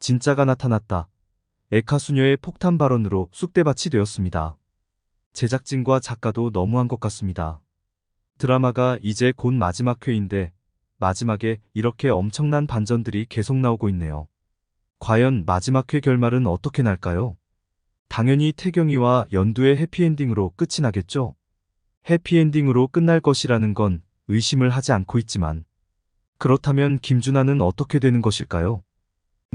진짜가 나타났다. 에카수녀의 폭탄 발언으로 쑥대밭이 되었습니다. 제작진과 작가도 너무한 것 같습니다. 드라마가 이제 곧 마지막 회인데 마지막에 이렇게 엄청난 반전들이 계속 나오고 있네요. 과연 마지막 회 결말은 어떻게 날까요? 당연히 태경이와 연두의 해피엔딩으로 끝이 나겠죠? 해피엔딩으로 끝날 것이라는 건 의심을 하지 않고 있지만 그렇다면 김준하는 어떻게 되는 것일까요?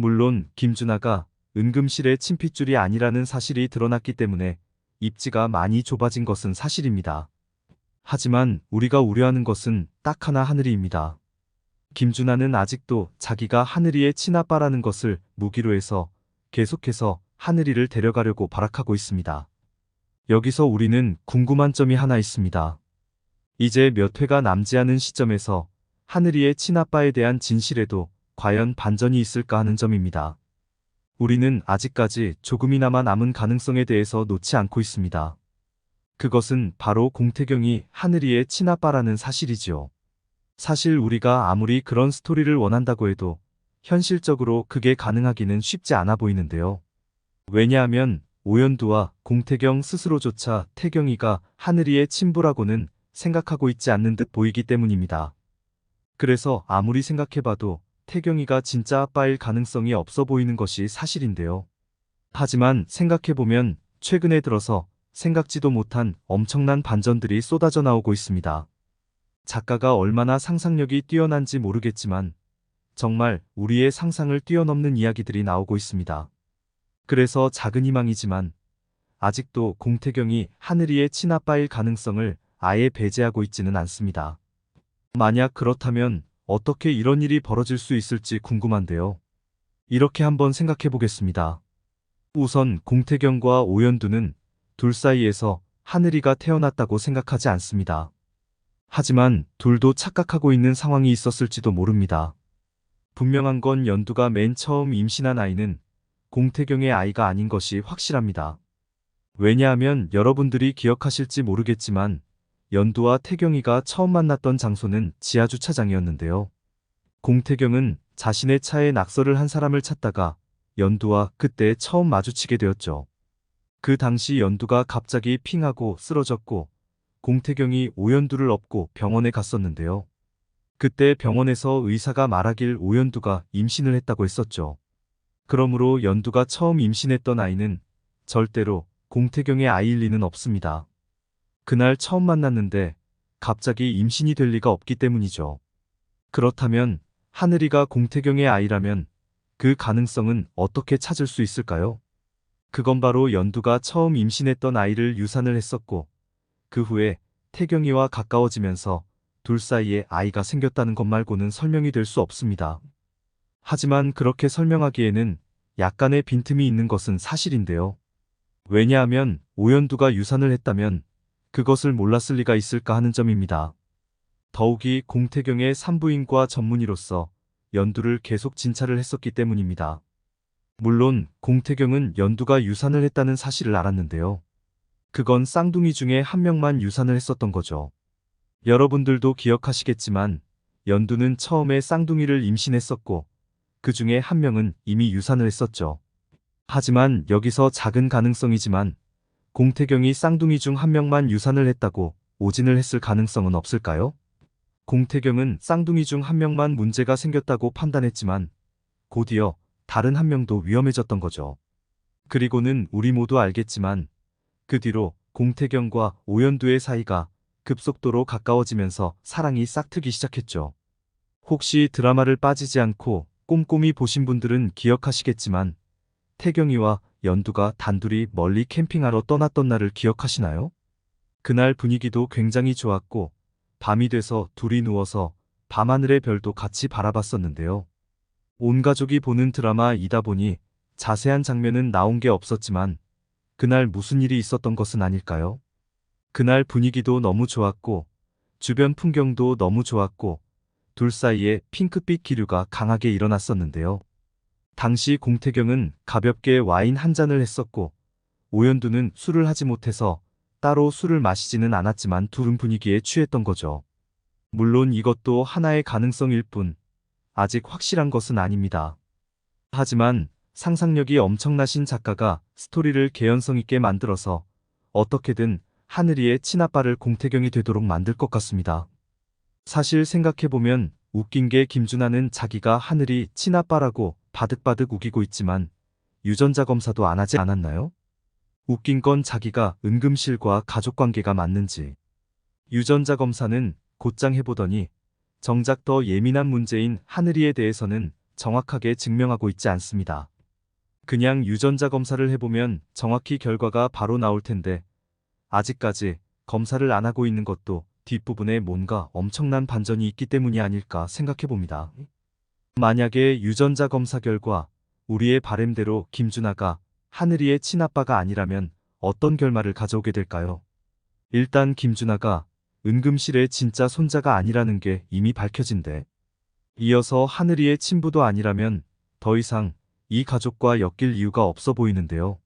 물론 김준하가 은금실의 침핏줄이 아니라는 사실이 드러났기 때문에 입지가 많이 좁아진 것은 사실입니다. 하지만 우리가 우려하는 것은 딱 하나 하늘이입니다. 김준하는 아직도 자기가 하늘이의 친아빠라는 것을 무기로 해서 계속해서 하늘이를 데려가려고 발악하고 있습니다. 여기서 우리는 궁금한 점이 하나 있습니다. 이제 몇 회가 남지 않은 시점에서 하늘이의 친아빠에 대한 진실에도 과연 반전이 있을까 하는 점입니다. 우리는 아직까지 조금이나마 남은 가능성에 대해서 놓지 않고 있습니다. 그것은 바로 공태경이 하늘이의 친아빠라는 사실이지요. 사실 우리가 아무리 그런 스토리를 원한다고 해도 현실적으로 그게 가능하기는 쉽지 않아 보이는데요. 왜냐하면 오연두와 공태경 스스로조차 태경이가 하늘이의 친부라고는 생각하고 있지 않는 듯 보이기 때문입니다. 그래서 아무리 생각해봐도 태경이가 진짜 아빠일 가능성이 없어 보이는 것이 사실인데요. 하지만 생각해보면 최근에 들어서 생각지도 못한 엄청난 반전들이 쏟아져 나오고 있습니다. 작가가 얼마나 상상력이 뛰어난지 모르겠지만 정말 우리의 상상을 뛰어넘는 이야기들이 나오고 있습니다. 그래서 작은 희망이지만 아직도 공태경이 하늘이의 친아빠일 가능성을 아예 배제하고 있지는 않습니다. 만약 그렇다면 어떻게 이런 일이 벌어질 수 있을지 궁금한데요. 이렇게 한번 생각해 보겠습니다. 우선 공태경과 오연두는 둘 사이에서 하늘이가 태어났다고 생각하지 않습니다. 하지만 둘도 착각하고 있는 상황이 있었을지도 모릅니다. 분명한 건 연두가 맨 처음 임신한 아이는 공태경의 아이가 아닌 것이 확실합니다. 왜냐하면 여러분들이 기억하실지 모르겠지만 연두와 태경이가 처음 만났던 장소는 지하주차장이었는데요. 공태경은 자신의 차에 낙서를 한 사람을 찾다가 연두와 그때 처음 마주치게 되었죠. 그 당시 연두가 갑자기 핑하고 쓰러졌고 공태경이 오연두를 업고 병원에 갔었는데요. 그때 병원에서 의사가 말하길 오연두가 임신을 했다고 했었죠. 그러므로 연두가 처음 임신했던 아이는 절대로 공태경의 아이일 리는 없습니다. 그날 처음 만났는데 갑자기 임신이 될 리가 없기 때문이죠. 그렇다면 하늘이가 공태경의 아이라면 그 가능성은 어떻게 찾을 수 있을까요? 그건 바로 연두가 처음 임신했던 아이를 유산을 했었고 그 후에 태경이와 가까워지면서 둘 사이에 아이가 생겼다는 것 말고는 설명이 될 수 없습니다. 하지만 그렇게 설명하기에는 약간의 빈틈이 있는 것은 사실인데요. 왜냐하면 오연두가 유산을 했다면 그것을 몰랐을 리가 있을까 하는 점입니다. 더욱이 공태경의 산부인과 전문의로서 연두를 계속 진찰을 했었기 때문입니다. 물론 공태경은 연두가 유산을 했다는 사실을 알았는데요. 그건 쌍둥이 중에 한 명만 유산을 했었던 거죠. 여러분들도 기억하시겠지만 연두는 처음에 쌍둥이를 임신했었고 그 중에 한 명은 이미 유산을 했었죠. 하지만 여기서 작은 가능성이지만 공태경이 쌍둥이 중 한 명만 유산을 했다고 오진을 했을 가능성은 없을까요? 공태경은 쌍둥이 중 한 명만 문제가 생겼다고 판단했지만 곧이어 다른 한 명도 위험해졌던 거죠. 그리고는 우리 모두 알겠지만 그 뒤로 공태경과 오연두의 사이가 급속도로 가까워지면서 사랑이 싹트기 시작했죠. 혹시 드라마를 빠지지 않고 꼼꼼히 보신 분들은 기억하시겠지만 태경이와 연두가 단둘이 멀리 캠핑하러 떠났던 날을 기억하시나요? 그날 분위기도 굉장히 좋았고 밤이 돼서 둘이 누워서 밤하늘의 별도 같이 바라봤었는데요. 온 가족이 보는 드라마이다 보니 자세한 장면은 나온 게 없었지만 그날 무슨 일이 있었던 것은 아닐까요? 그날 분위기도 너무 좋았고 주변 풍경도 너무 좋았고 둘 사이에 핑크빛 기류가 강하게 일어났었는데요. 당시 공태경은 가볍게 와인 한 잔을 했었고 오연두는 술을 하지 못해서 따로 술을 마시지는 않았지만 둘은 분위기에 취했던 거죠. 물론 이것도 하나의 가능성일 뿐 아직 확실한 것은 아닙니다. 하지만 상상력이 엄청나신 작가가 스토리를 개연성 있게 만들어서 어떻게든 하늘이의 친아빠를 공태경이 되도록 만들 것 같습니다. 사실 생각해보면 웃긴 게 김준하는 자기가 하늘이 친아빠라고 바득바득 우기고 있지만 유전자 검사도 안 하지 않았나요? 웃긴 건 자기가 은금실과 가족관계가 맞는지 유전자 검사는 곧장 해보더니 정작 더 예민한 문제인 하늘이에 대해서는 정확하게 증명하고 있지 않습니다. 그냥 유전자 검사를 해보면 정확히 결과가 바로 나올 텐데 아직까지 검사를 안 하고 있는 것도 뒷부분에 뭔가 엄청난 반전이 있기 때문이 아닐까 생각해봅니다. 만약에 유전자 검사 결과 우리의 바램대로 김준하가 하늘이의 친아빠가 아니라면 어떤 결말을 가져오게 될까요? 일단 김준하가 은금실의 진짜 손자가 아니라는 게 이미 밝혀진데 이어서 하늘이의 친부도 아니라면 더 이상 이 가족과 엮일 이유가 없어 보이는데요.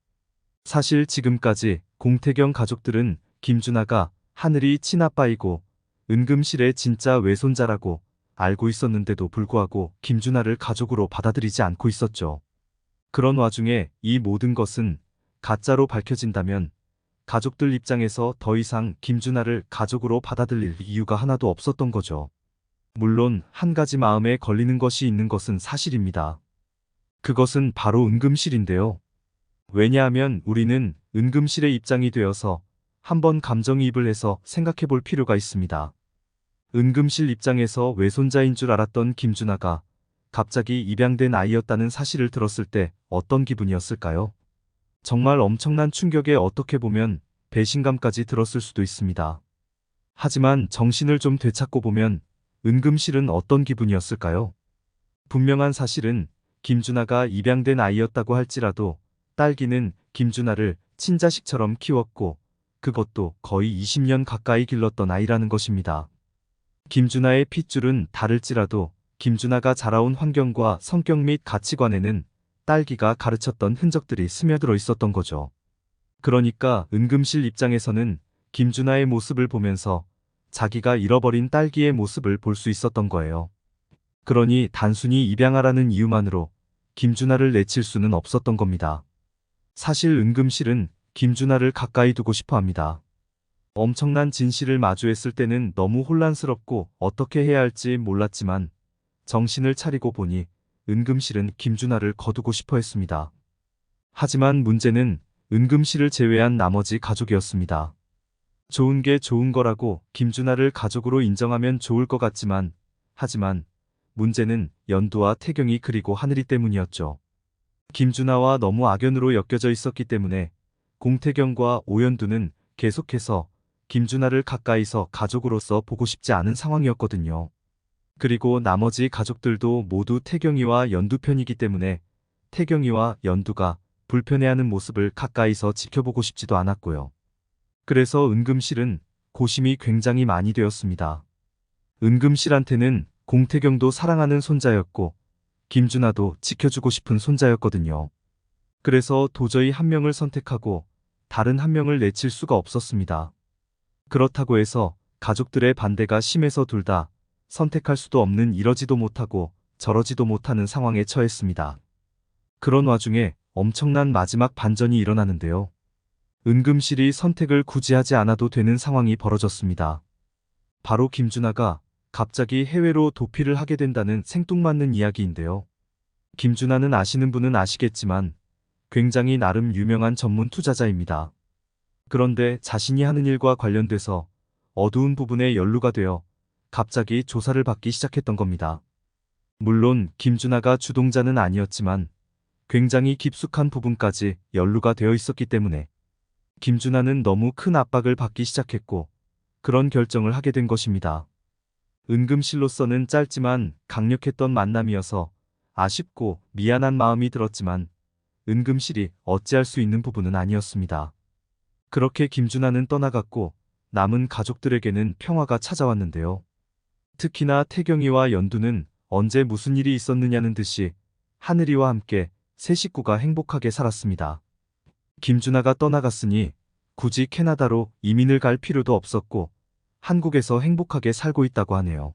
사실 지금까지 공태경 가족들은 김준하가 하늘이 친아빠이고 은금실의 진짜 외손자라고 알고 있었는데도 불구하고 김준하를 가족으로 받아들이지 않고 있었죠. 그런 와중에 이 모든 것은 가짜로 밝혀진다면 가족들 입장에서 더 이상 김준하를 가족으로 받아들일 이유가 하나도 없었던 거죠. 물론 한 가지 마음에 걸리는 것이 있는 것은 사실입니다. 그것은 바로 은금실인데요. 왜냐하면 우리는 은금실의 입장이 되어서 한번 감정이입을 해서 생각해 볼 필요가 있습니다. 은금실 입장에서 외손자인 줄 알았던 김준하가 갑자기 입양된 아이였다는 사실을 들었을 때 어떤 기분이었을까요? 정말 엄청난 충격에 어떻게 보면 배신감까지 들었을 수도 있습니다. 하지만 정신을 좀 되찾고 보면 은금실은 어떤 기분이었을까요? 분명한 사실은 김준하가 입양된 아이였다고 할지라도 딸기는 김준하를 친자식처럼 키웠고 그것도 거의 20년 가까이 길렀던 아이라는 것입니다. 김준하의 핏줄은 다를지라도 김준하가 자라온 환경과 성격 및 가치관에는 딸기가 가르쳤던 흔적들이 스며들어 있었던 거죠. 그러니까 은금실 입장에서는 김준하의 모습을 보면서 자기가 잃어버린 딸기의 모습을 볼 수 있었던 거예요. 그러니 단순히 입양하라는 이유만으로 김준하를 내칠 수는 없었던 겁니다. 사실 은금실은 김준하를 가까이 두고 싶어 합니다. 엄청난 진실을 마주했을 때는 너무 혼란스럽고 어떻게 해야 할지 몰랐지만 정신을 차리고 보니 은금실은 김준하를 거두고 싶어 했습니다. 하지만 문제는 은금실을 제외한 나머지 가족이었습니다. 좋은 게 좋은 거라고 김준하를 가족으로 인정하면 좋을 것 같지만 하지만 문제는 연두와 태경이 그리고 하늘이 때문이었죠. 김준하와 너무 악연으로 엮여져 있었기 때문에 공태경과 오연두는 계속해서 김준하를 가까이서 가족으로서 보고 싶지 않은 상황이었거든요. 그리고 나머지 가족들도 모두 태경이와 연두 편이기 때문에 태경이와 연두가 불편해하는 모습을 가까이서 지켜보고 싶지도 않았고요. 그래서 은금실은 고심이 굉장히 많이 되었습니다. 은금실한테는 공태경도 사랑하는 손자였고 김준하도 지켜주고 싶은 손자였거든요. 그래서 도저히 한 명을 선택하고 다른 한 명을 내칠 수가 없었습니다. 그렇다고 해서 가족들의 반대가 심해서 둘 다 선택할 수도 없는 이러지도 못하고 저러지도 못하는 상황에 처했습니다. 그런 와중에 엄청난 마지막 반전이 일어나는데요. 은금실이 선택을 굳이 하지 않아도 되는 상황이 벌어졌습니다. 바로 김준하가 갑자기 해외로 도피를 하게 된다는 생뚱맞는 이야기인데요. 김준하는 아시는 분은 아시겠지만 굉장히 나름 유명한 전문 투자자입니다. 그런데 자신이 하는 일과 관련돼서 어두운 부분에 연루가 되어 갑자기 조사를 받기 시작했던 겁니다. 물론 김준하가 주동자는 아니었지만 굉장히 깊숙한 부분까지 연루가 되어 있었기 때문에 김준하는 너무 큰 압박을 받기 시작했고 그런 결정을 하게 된 것입니다. 은금실로서는 짧지만 강력했던 만남이어서 아쉽고 미안한 마음이 들었지만 은금실이 어찌할 수 있는 부분은 아니었습니다. 그렇게 김준하는 떠나갔고 남은 가족들에게는 평화가 찾아왔는데요. 특히나 태경이와 연두는 언제 무슨 일이 있었느냐는 듯이 하늘이와 함께 세 식구가 행복하게 살았습니다. 김준하가 떠나갔으니 굳이 캐나다로 이민을 갈 필요도 없었고 한국에서 행복하게 살고 있다고 하네요.